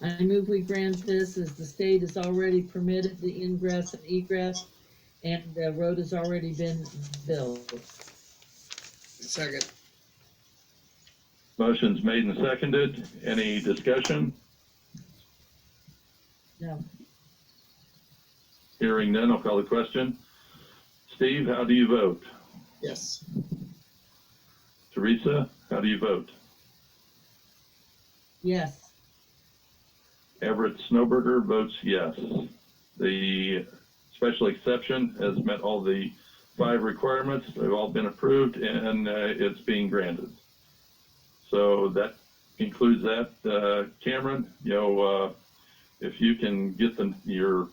I move we grant this as the state has already permitted the ingress and egress and the road has already been built. Second. Motion's made and seconded. Any discussion? No. Hearing none, I'll call the question. Steve, how do you vote? Yes. Teresa, how do you vote? Yes. Everett Snowberger votes yes. The special exception has met all the 5 requirements. They've all been approved and it's being granted. So that concludes that. Cameron, if you can get your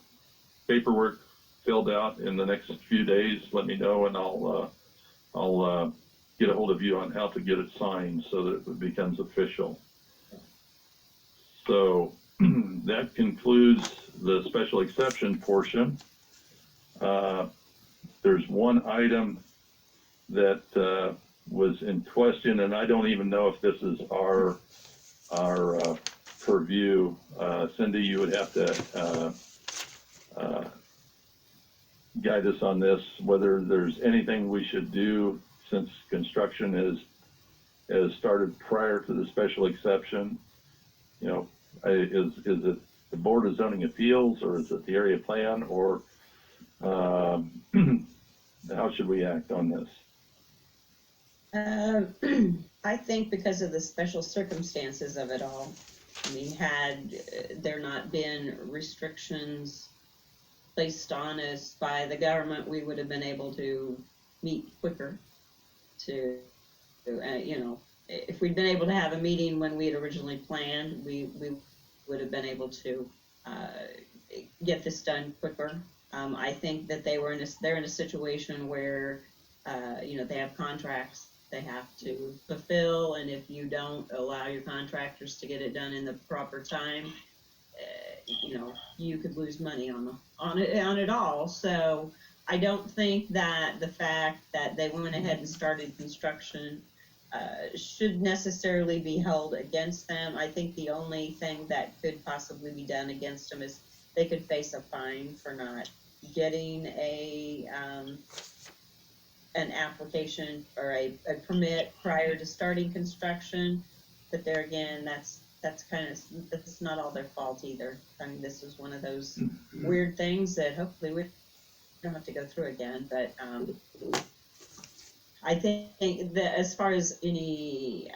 paperwork filled out in the next few days, let me know and I'll get a hold of you on how to get it signed so that it becomes official. So that concludes the special exception portion. There's one item that was in question, and I don't even know if this is our purview. Cindy, you would have to guide us on this, whether there's anything we should do since construction has started prior to the special exception. Is it the Board of Zoning Appeals, or is it the area plan, or how should we act on this? I think because of the special circumstances of it all, I mean, had there not been restrictions placed on us by the government, we would have been able to meet quicker to if we'd been able to have a meeting when we had originally planned, we would have been able to get this done quicker. I think that they're in a situation where they have contracts they have to fulfill, and if you don't allow your contractors to get it done in the proper time, you could lose money on it all. So I don't think that the fact that they went ahead and started construction should necessarily be held against them. I think the only thing that could possibly be done against them is they could face a fine for not getting an application or a permit prior to starting construction. But there again, that's not all their fault either. I mean, this was one of those weird things that hopefully we don't have to go through again. But I think that as far as any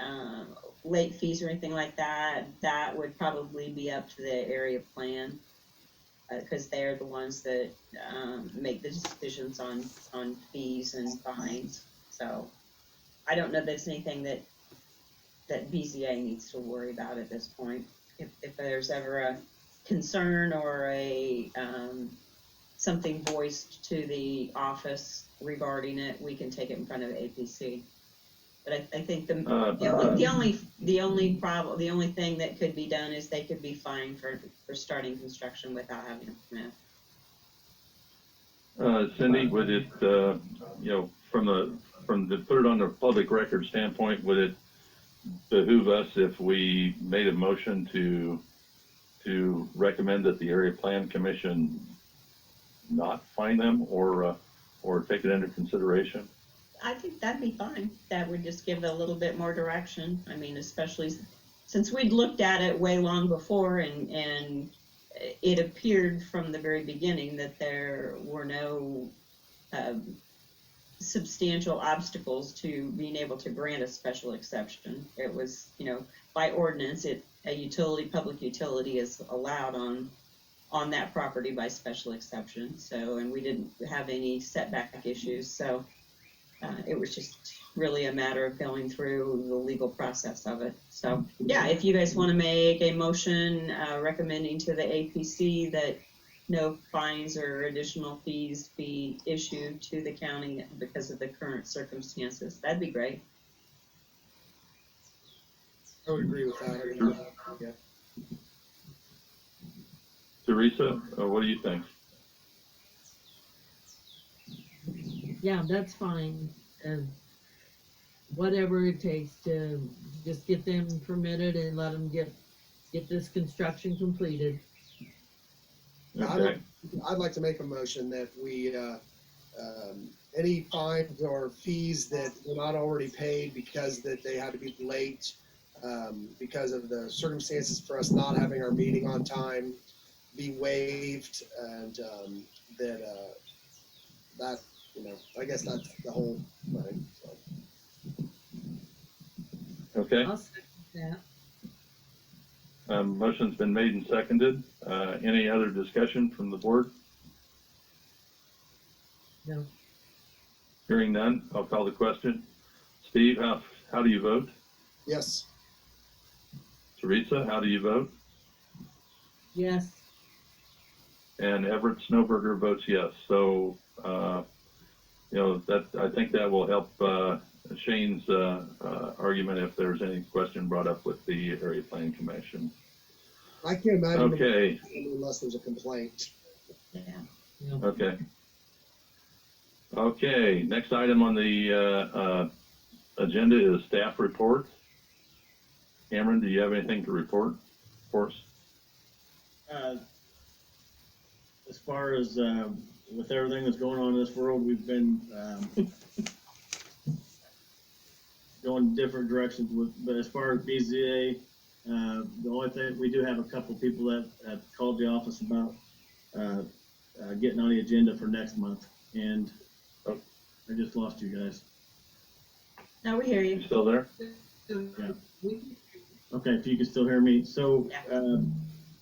late fees or anything like that, that would probably be up to the area plan, because they're the ones that make the decisions on fees and fines. So I don't know if there's anything that BZA needs to worry about at this point. If there's ever a concern or a something voiced to the office regarding it, we can take it in front of the APC. But I think the only thing that could be done is they could be fined for starting construction without having a permit. Cindy, would it, from the put it on the public record standpoint, would it behoove us if we made a motion to recommend that the Area Plan Commission not fine them or take it into consideration? I think that'd be fine. That would just give a little bit more direction. I mean, especially since we'd looked at it way long before, and it appeared from the very beginning that there were no substantial obstacles to being able to grant a special exception. It was, by ordinance, a public utility is allowed on that property by special exception. So, and we didn't have any setback issues. So it was just really a matter of going through the legal process of it. So yeah, if you guys want to make a motion recommending to the APC that no fines or additional fees be issued to the county because of the current circumstances, that'd be great. I would agree with that. Yeah. Teresa, what do you think? Yeah, that's fine. Whatever it takes to just get them permitted and let them get get this construction completed. Okay, I'd like to make a motion that we, any fines or fees that were not already paid because that they had to be late, because of the circumstances for us not having our meeting on time, be waived, and, that, I guess that's the whole thing, so. okay. I'll second that. Motion's been made and seconded. Any other discussion from the board? No, Hearing none, I'll call the question. Steve, how do you vote? Yes, Teresa, how do you vote? yes, And Everett Snowberger votes yes. So, I think that will help Shane's argument if there's any question brought up with the Area Planning Commission. I can't imagine Okay, unless there's a complaint. Yeah. no. okay. Okay, next item on the agenda is staff reports. Cameron, do you have anything to report for us? As far as with everything that's going on in this world, we've been going different directions but as far as BZA, the only thing, we do have a couple people that have called the office about getting on the agenda for next month, and I just lost you guys. No, we hear You you. still there? Okay, if you can still hear me. So,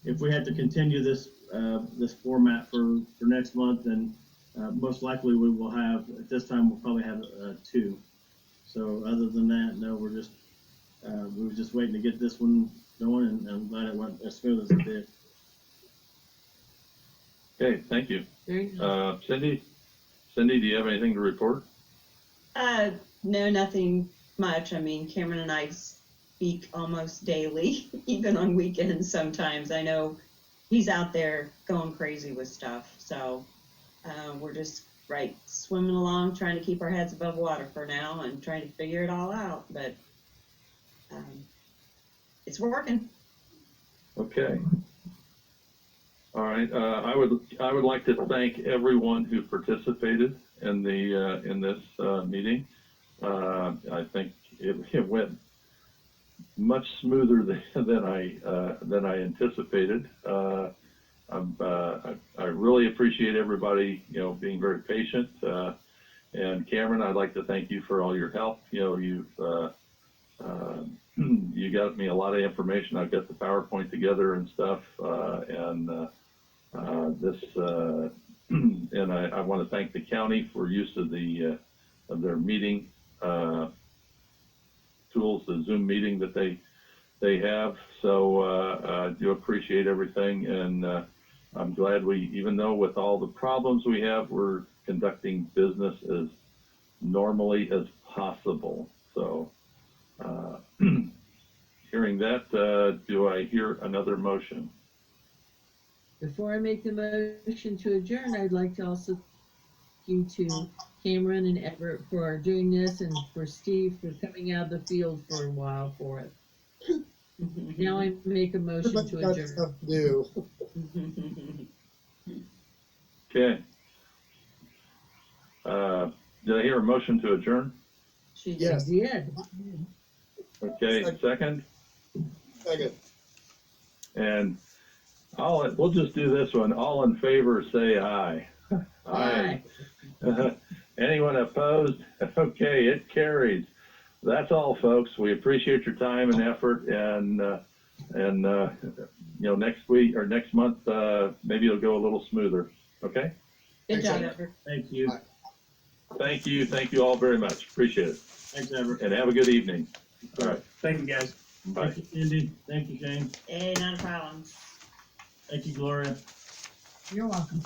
if we had to continue this, this format for next month, then, most likely we will have, at this time, we'll probably have, 2. So other than that, no, we were just waiting to get this one going, and I'm glad it went as smooth as it did. Okay, thank you. Very nice. Cindy, do you have anything to report? No, nothing much. I mean, Cameron and I speak almost daily, even on weekends sometimes. I know he's out there going crazy with stuff, so we're just swimming along, trying to keep our heads above water for now and trying to figure it all out, but it's working. Okay. All right, I would like to thank everyone who participated in the in this meeting. I think it went much smoother than I anticipated. I really appreciate everybody, being very patient. And Cameron, I'd like to thank you for all your help. You've you got me a lot of information. I've got the PowerPoint together and stuff, and I want to thank the county for use of of their meeting tools, the Zoom meeting that they have. So I do appreciate everything, and I'm glad even though with all the problems we have, we're conducting business as normally as possible. So hearing that, do I hear another motion? Before I make the motion to adjourn, I'd like to also thank you to Cameron and Everett for doing this, and for Steve for coming out of the field for a while for it. Now I make a motion Everybody's to got adjourn. stuff to do. Okay. Did I hear a motion to adjourn? She did. Yes. Did. Okay, second. Second. And we'll just do this one. All in favor, say aye. Aye. Anyone opposed? Okay, it carries. That's all, folks. We appreciate your time and effort, and next week or next month, maybe it'll go a little smoother. Okay? Good job, Thanks, Everett. Thank you. Thank you all very much. Appreciate it. Thanks, Everett. And have a good evening. All right. Thank you, guys. Bye. Thank you, Cindy. Thank you, Shane. Hey, not a problem. Thank you, Gloria. You're welcome.